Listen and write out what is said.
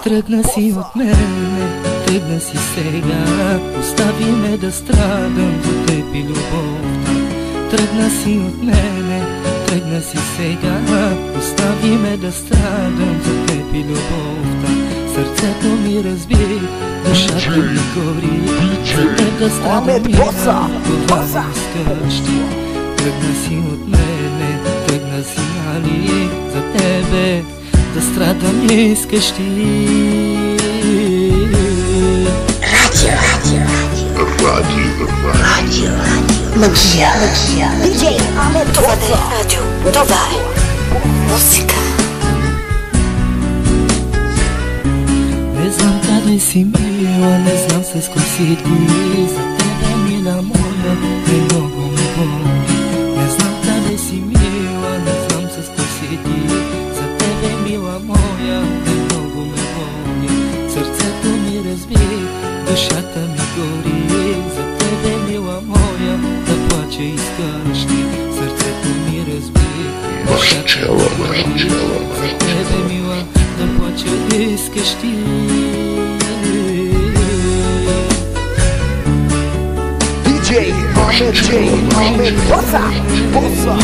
Тръгна си от мене, тръгна си сега, остави ме да страдам за теб и любовта. Тръгна си от мене, тръгна си сега, остави ме да страдам за теб и любовта. Сърцето ми разби, душата ми гори, за теб да страдам и това ме изкъщи. Тръгна си от мене, тръгна си нали, за тебе да страдам искаш ти. Радио. Магия. Диджей Амет. Това е радио. Това е музика. Не знам къде си мила, не знам с кой си ти. За тебе мила моя, не много ме боли. Не знам къде си мила, не знам с кой си ти. За тебе мила моя, не много ме боли. Сърцето ми разби, душата ми гори. За тебе мила моя, да плача искаш ти. Сърцето ми разби, душата ми гори. За тебе мила, да плача искаш ти. DJ Ahmed, Bossa.